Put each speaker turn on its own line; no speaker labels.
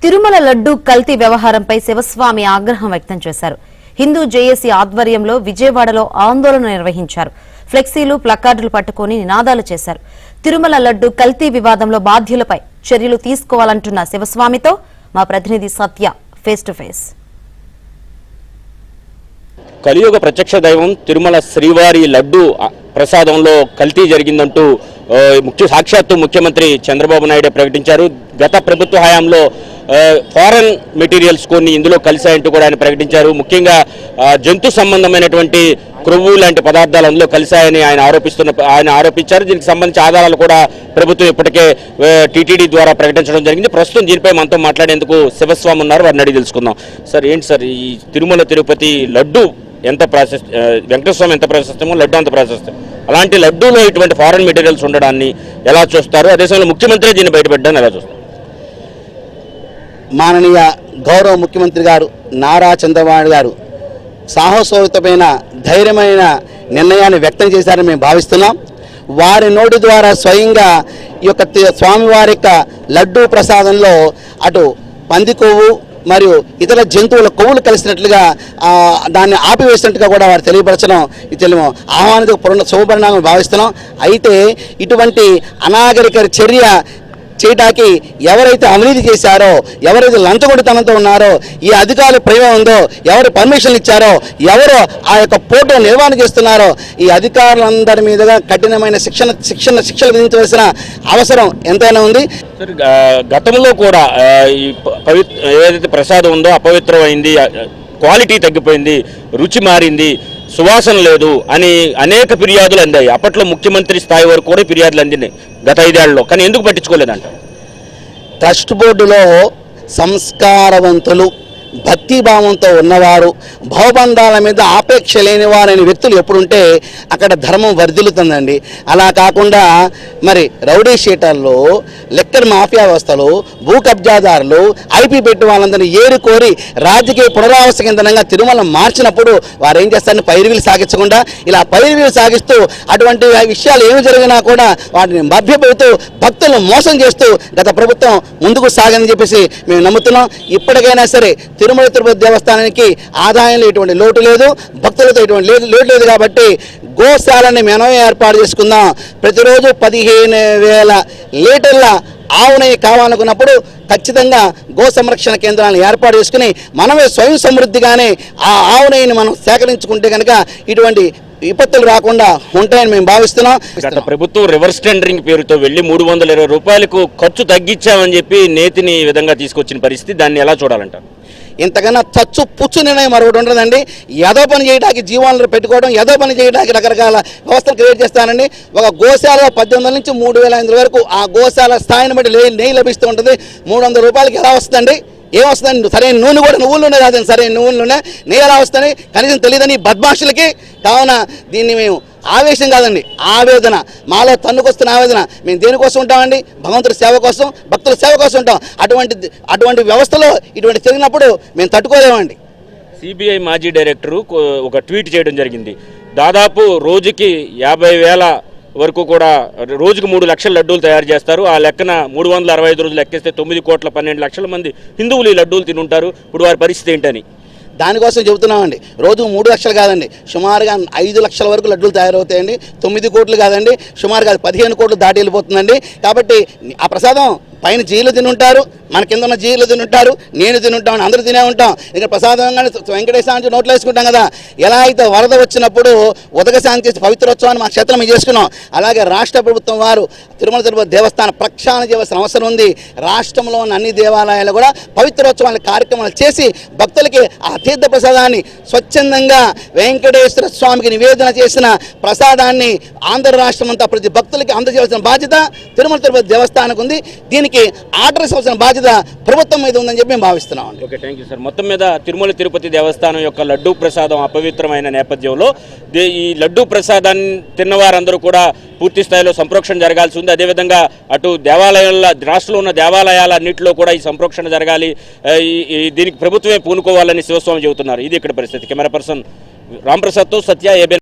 తిరుమల లడ్డూ కల్తీ వ్యవహారంపై శివస్వామి ఆగ్రహం వ్యక్తం చేశారు. హిందూ జేఏసీ ఆధ్వర్యంలో విజయవాడలో ఆందోళన నిర్వహించారు. ఫ్లెక్సీలు, ప్లకార్డులు పట్టుకుని నినాదాలు చేశారు. తిరుమల లడ్డూ కల్తీ వివాదంలో బాధ్యులపై చర్యలు తీసుకోవాలంటున్న శివస్వామితో మా ప్రతినిధి సత్య ఫేస్ టు ఫేస్.
కలియుగ ప్రత్యక్ష దైవం తిరుమల శ్రీవారి లడ్డు ప్రసాదంలో కల్తీ జరిగిందంటూ సాక్షాత్తు ముఖ్యమంత్రి చంద్రబాబు నాయుడు ప్రకటించారు. గత ప్రభుత్వ హయాంలో ఫారెన్ మెటీరియల్స్ కొన్ని ఇందులో కలిశాయంటూ కూడా ఆయన ప్రకటించారు. ముఖ్యంగా జంతు సంబంధమైనటువంటి క్రొవ్వు లాంటి పదార్థాలు అందులో కలిశాయని ఆయన ఆరోపించారు. దీనికి సంబంధించి ఆధారాలు కూడా ప్రభుత్వం ఇప్పటికే టీటీడీ ద్వారా ప్రకటించడం జరిగింది. ప్రస్తుతం దీనిపై మనతో మాట్లాడేందుకు శివస్వామి ఉన్నారు, వారిని అడిగి తెలుసుకుందాం. సార్, ఏంటి సార్ ఈ తిరుమల తిరుపతి లడ్డు ఎంత వెంకటేశ్వర స్వామి ఎంత ప్రశస్తమో లడ్డు అంత ప్రశస్తం, అలాంటి లడ్డూలో ఇటువంటి ఫారెన్ మెటీరియల్స్ ఉండడాన్ని ఎలా చూస్తారు? అదే సమయంలో ముఖ్యమంత్రి దీన్ని బయటపెట్టడాన్ని ఎలా చూస్తారు?
మాననీయ గౌరవ ముఖ్యమంత్రి గారు నారా చంద్రబాబు గారు సాహసోపేతమైన ధైర్యమైన నిర్ణయాన్ని వ్యక్తం చేశారని మేము భావిస్తున్నాం. వారి నోటి ద్వారా స్వయంగా ఈ యొక్క స్వామివారి యొక్క లడ్డూ ప్రసాదంలో అటు పంది కొవ్వు మరియు ఇతర జంతువుల కొవ్వులు కలిసినట్లుగా దాన్ని ఆపివేసినట్టుగా కూడా వారు తెలియపరచడం ఇది ఆహ్వానిత శుభపరిణామం భావిస్తున్నాం. అయితే ఇటువంటి అనాగరిక చర్య చేయడానికి ఎవరైతే అవినీతి చేశారో, ఎవరైతే లంచగొండితనంతో ఉన్నారో, ఈ అధికారుల ప్రేమ ఉందో, ఎవరు పర్మిషన్లు ఇచ్చారో, ఎవరు ఆ యొక్క పోర్టును నిర్వహణ చేస్తున్నారో, ఈ అధికారులందరి మీదుగా కఠినమైన శిక్షలు విధించవలసిన అవసరం ఎంతైనా ఉంది.
గతంలో కూడా ఈ ఏదైతే ప్రసాదం ఉందో అపవిత్రమైంది, క్వాలిటీ తగ్గిపోయింది, రుచి మారింది, సువాసన లేదు అని అనేక ఫిర్యాదులు అందాయి. అప్పట్లో ముఖ్యమంత్రి స్థాయి వరకు కూడా ఫిర్యాదులు అందినాయి గత 5 ఏళ్లలో. కానీ ఎందుకు పట్టించుకోలేదంట?
ట్రస్ట్ బోర్డులో సంస్కారవంతులు, భక్తిభావంతో ఉన్నవారు, భవబంధాల మీద ఆపేక్ష లేని వారని వ్యక్తులు ఎప్పుడుంటే అక్కడ ధర్మం వర్ధిల్లుతుందండి. అలా కాకుండా మరి రౌడీ షీటర్లు, లెక్కర్ మాఫియా వ్యవస్థలు, భూ కబ్జాదారులు, ఐపీ పెట్టి వాళ్ళందరినీ ఏరుకోరి రాజకీయ పునరావాస కేంద్రంగా తిరుమల మార్చినప్పుడు వారు ఏం చేస్తారని పైరువీలు సాగించకుండా ఇలా పైరువీలు సాగిస్తూ అటువంటి విషయాలు ఏమి జరిగినా కూడా వాటిని మభ్యపెడుతూ భక్తులను మోసం చేస్తూ గత ప్రభుత్వం ముందుకు సాగని చెప్పేసి మేము నమ్ముతున్నాం. ఇప్పటికైనా సరే తిరుమల తిరుపతి దేవస్థానానికి ఆదాయంలో ఎటువంటి లోటు లేదు, భక్తులతో ఎటువంటి లోటు లేదు. కాబట్టి గోశాలని మనమే ఏర్పాటు చేసుకుందాం. ప్రతిరోజు 15,000 లీటర్ల ఆవు నెయ్యి కావాలనుకున్నప్పుడు ఖచ్చితంగా గో సంరక్షణ కేంద్రాలను ఏర్పాటు చేసుకుని మనమే స్వయం సమృద్ధిగానే ఆ ఆవు నెయ్యిని మనం సేకరించుకుంటే కనుక ఇటువంటి విపత్తులు రాకుండా ఉంటాయని మేము భావిస్తున్నాం.
గత ప్రభుత్వం రివర్స్ టెండరింగ్ పేరుతో వెళ్ళి 320 రూపాయలకు ఖర్చు తగ్గించామని చెప్పి నేతిని ఈ విధంగా తీసుకొచ్చిన పరిస్థితి, దాన్ని ఎలా చూడాలంటారు?
ఇంతకన్నా చచ్చు పుచ్చు నిర్ణయం మరొకటి ఉండదండి. ఏదో పని చేయడానికి జీవాలను పెట్టుకోవడం, ఏదో పని చేయడానికి రకరకాల వ్యవస్థలు క్రియేట్ చేస్తానండి. ఒక గోశాల 1800 నుంచి 3,500 వరకు ఆ గోశాల స్థాయిని బట్టి నెయ్యి లభిస్తూ ఉంటుంది. 300 రూపాయలకి ఎలా వస్తుందండి? ఏమొస్తుందండి? సరైన నూనె కూడా నువ్వుల్లోనే రాదండి, సరైన నువ్వుల్లోనే నెయ్యి ఎలా వస్తుంది కనీసం తెలియదని బద్మాషులకి. కావున దీన్ని మేము ఆవేశం కాదండి, ఆవేదన, మాలో తన్నుకొస్తున్న ఆవేదన. మేము దేనికోసం ఉంటామండి? భగవంతుడి సేవ కోసం, భక్తుల సేవ కోసం ఉంటాం. అటువంటి వ్యవస్థలో ఇటువంటి జరిగినప్పుడు మేము తట్టుకోలేమండి.
సిబిఐ మాజీ డైరెక్టరు ఒక ట్వీట్ చేయడం జరిగింది. దాదాపు రోజుకి 50,000 వరకు కూడా రోజుకు 3 లక్షల లడ్డూలు తయారు చేస్తారు. ఆ లెక్కన 365 రోజులు లెక్కేస్తే 9,12 లక్షల మంది హిందువులు ఈ లడ్డూలు తినుంటారు. ఇప్పుడు వారి పరిస్థితి ఏంటని
దానికోసం చెబుతున్నామండి. రోజుకు 3 లక్షలు కాదండి, సుమారుగా 5 లక్షల వరకు లడ్డూలు తయారవుతాయండి. 9 కోట్లు కాదండి, సుమారుగా 15 కోట్లు దాటి వెళ్ళిపోతుందండి. కాబట్టి ఆ ప్రసాదం పైన జీలు తిని ఉంటారు, మన కింద ఉన్న జీలు తిని ఉంటారు, నేను తిని ఉంటాను, అందరూ తినే ఉంటాం. ఇక్కడ ప్రసాదంగానే వెంకటేశ్వర నోట్లో వేసుకుంటాం కదా. ఎలా అయితే వరద వచ్చినప్పుడు ఉదక శాంతి చేసి పవిత్రోత్సవాన్ని మా క్షేత్రం మేము చేసుకున్నాం, అలాగే రాష్ట్ర ప్రభుత్వం వారు తిరుమల తిరుపతి దేవస్థానం ప్రక్షాళన చేయవలసిన అవసరం ఉంది. రాష్ట్రంలో ఉన్న అన్ని దేవాలయాలు కూడా పవిత్రోత్సవాల కార్యక్రమాలు చేసి భక్తులకి ఆ తీర్థ ప్రసాదాన్ని స్వచ్ఛందంగా వెంకటేశ్వర స్వామికి నివేదన చేసిన ప్రసాదాన్ని ఆంధ్ర రాష్ట్రం అంతా ప్రతి భక్తులకి అందజేయాల్సిన బాధ్యత తిరుమల తిరుపతి దేవస్థానానికి ఉంది. దీనికి ఆర్డర్స్ అవసరం బాధ్యత ప్రభుత్వం మీద ఉందని చెప్పి మేము భావిస్తున్నాం.
Okay, thank you sir. మొత్తం మీద తిరుమల తిరుపతి దేవస్థానం యొక్క లడ్డూ ప్రసాదం అపవిత్రమైన నేపథ్యంలో ఈ లడ్డూ ప్రసాదాన్ని తిన్నవారందరూ కూడా పూర్తి స్థాయిలో సంప్రోక్షణ జరగాల్సి ఉంది. అదేవిధంగా అటు దేవాలయాల రాష్ట్రంలో ఉన్న దేవాలయాలన్నింటిలో కూడా ఈ సంప్రోక్షణ జరగాలి, దీనికి ప్రభుత్వమే పూనుకోవాలని శివస్వామి చెబుతున్నారు. ఇది ఇక్కడ పరిస్థితి. కెమెరా పర్సన్ రాంప్రసాద్తో సత్య, ఏబిఎన్.